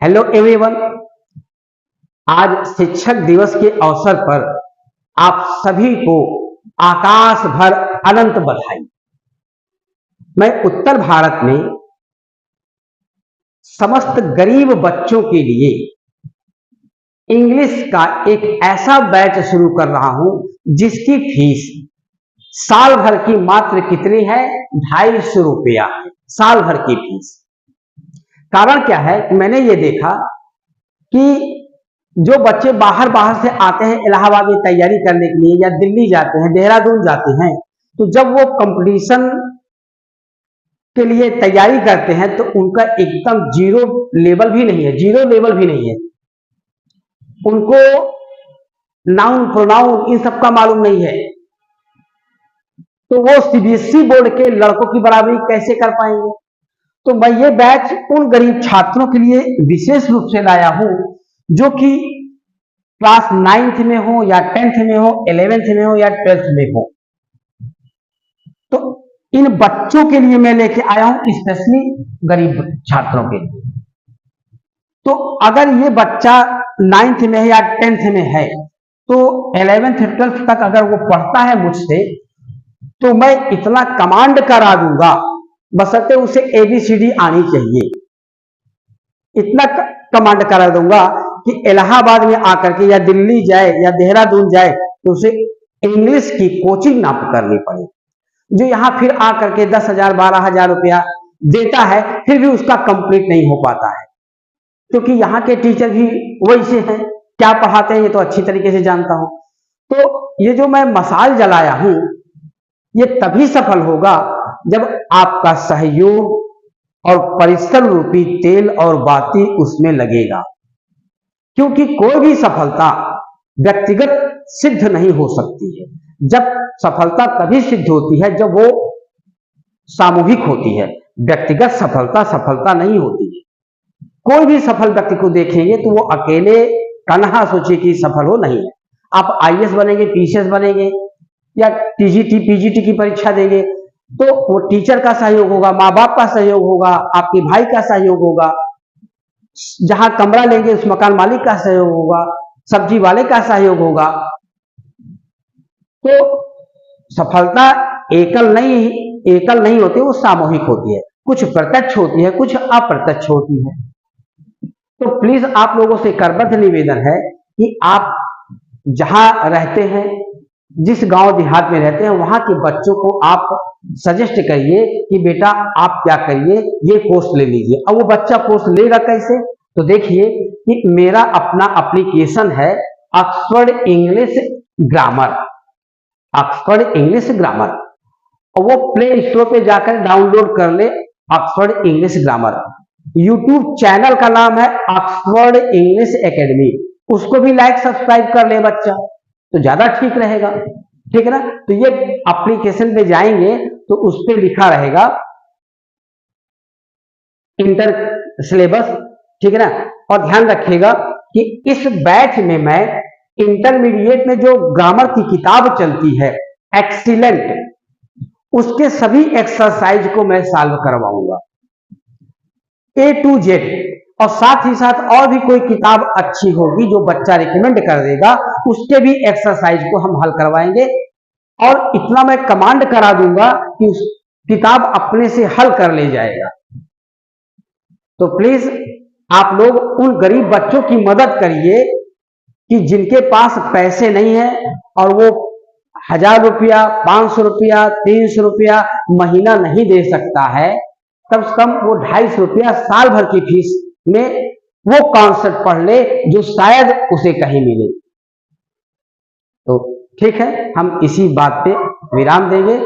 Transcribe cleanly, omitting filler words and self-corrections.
Hello everyone. आज शिक्षक दिवस के अवसर पर आप सभी को आकाश भर अनंत बधाई। मैं उत्तर भारत में समस्त गरीब बच्चों के लिए इंग्लिश का एक ऐसा बैच शुरू कर रहा हूं जिसकी फीस साल भर की मात्र कितनी है? 250 रुपया साल भर की फीस। कारण क्या है? मैंने ये देखा कि जो बच्चे बाहर से आते हैं इलाहाबाद में तैयारी करने के लिए, या दिल्ली जाते हैं, देहरादून जाते हैं, तो जब वो कंपटीशन के लिए तैयारी करते हैं तो उनका एकदम जीरो लेवल भी नहीं है। उनको नाउन प्रोनाउन इन सब का मालूम नहीं है, तो वो सीबीएसई बोर्ड के लड़कों की बराबरी कैसे कर पाएंगे? तो मैं ये बैच उन गरीब छात्रों के लिए विशेष रूप से लाया हूं जो कि क्लास 9th में हो, या 10th में हो, 11th में हो, या 12th में हो। तो इन बच्चों के लिए मैं लेके आया हूं, स्पेशली गरीब छात्रों के लिए। तो अगर ये बच्चा 9th में है या 10th में है, तो 11th 12th तक अगर वो पढ़ता है मुझसे, तो मैं इतना कमांड करा दूंगा, बशर्ते उसे ABCD आनी चाहिए। इतना कमांड करा दूंगा कि इलाहाबाद में आकर के या दिल्ली जाए या देहरादून जाए तो उसे इंग्लिश की कोचिंग ना करनी पड़े। जो यहां फिर आकर के 10,000 12,000 रुपया देता है, फिर भी उसका कंप्लीट नहीं हो पाता है, क्योंकि यहाँ के टीचर भी वैसे हैं, क्या पढ़ाते हैं ये तो अच्छी तरीके से जानता हूं। तो ये जो मैं मसाल जलाया हूं, ये तभी सफल होगा जब आपका सहयोग और परिश्रम रूपी तेल और बाती उसमें लगेगा। क्योंकि कोई भी सफलता व्यक्तिगत सिद्ध नहीं हो सकती है। जब सफलता तभी सिद्ध होती है जब वो सामूहिक होती है। व्यक्तिगत सफलता नहीं होती है। कोई भी सफल व्यक्ति को देखेंगे तो वो अकेले कन्हा सोचे कि सफल हो, नहीं है। आप IAS बनेंगे, PCS बनेंगे, या TGT PGT की परीक्षा देंगे, तो वो टीचर का सहयोग होगा, माँ बाप का सहयोग होगा, आपके भाई का सहयोग होगा, जहां कमरा लेंगे उस मकान मालिक का सहयोग होगा, सब्जी वाले का सहयोग होगा। तो सफलता एकल नहीं होती, वो सामूहिक होती है। कुछ प्रत्यक्ष होती है, कुछ अप्रत्यक्ष होती है। तो प्लीज आप लोगों से करबद्ध निवेदन है कि आप जहां रहते हैं, जिस गांव देहात में रहते हैं, वहां के बच्चों को आप सजेस्ट करिए कि बेटा आप क्या करिए, ये कोर्स ले लीजिए। अब वो बच्चा कोर्स लेगा कैसे? तो देखिए कि मेरा अपना एप्लीकेशन है ऑक्सफोर्ड इंग्लिश ग्रामर, और वो प्ले स्टोर पे जाकर डाउनलोड कर ले Oxford English grammar. YouTube channel का नाम है ऑक्सफोर्ड इंग्लिश एकेडमी, उसको भी लाइक सब्सक्राइब कर ले बच्चा, तो ज्यादा ठीक रहेगा। ठीक है ना? तो ये एप्लीकेशन पे जाएंगे तो उस पर लिखा रहेगा इंटर सिलेबस, ठीक है ना? और ध्यान रखिएगा कि इस बैच में मैं इंटरमीडिएट में जो ग्रामर की किताब चलती है एक्सीलेंट, उसके सभी एक्सरसाइज को मैं सॉल्व करवाऊंगा A to Z, और साथ ही साथ और भी कोई किताब अच्छी होगी जो बच्चा रिकमेंड कर देगा, उसके भी एक्सरसाइज को हम हल करवाएंगे। और इतना मैं कमांड करा दूंगा कि उस किताब अपने से हल कर ले जाएगा। तो प्लीज आप लोग उन गरीब बच्चों की मदद करिए कि जिनके पास पैसे नहीं है और वो 1000 रुपया, 500 रुपया, 300 रुपया महीना नहीं दे सकता है, कम से कम वो 250 रुपया साल भर की फीस में वो कॉन्सेप्ट पढ़ ले जो शायद उसे कहीं मिले। तो ठीक है, हम इसी बात पे विराम देंगे।